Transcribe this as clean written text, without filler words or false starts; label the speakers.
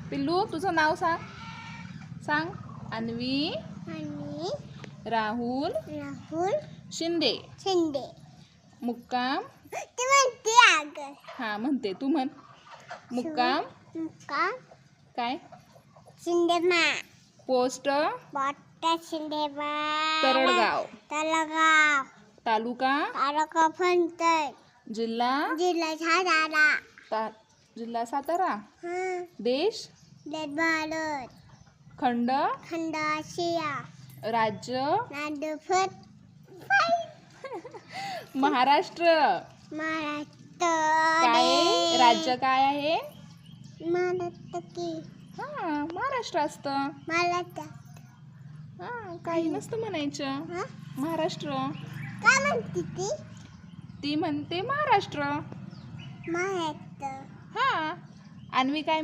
Speaker 1: पिल्लू तुझं नाव सांग. सांग. अन्वी राहुल शिंदे. मुक्काम. हा म्हणते तू म्हण. मुक्काम काय. पोस्ट तरडगाव. तालुका जिल्हा सातारा. देश खंड राज्य महाराष्ट्र. काय राज्य काय आहे. हा महाराष्ट्र असतं. हा काही नसतं म्हणायचं. महाराष्ट्र. ती म्हणते महाराष्ट्र. हा अन्वी काय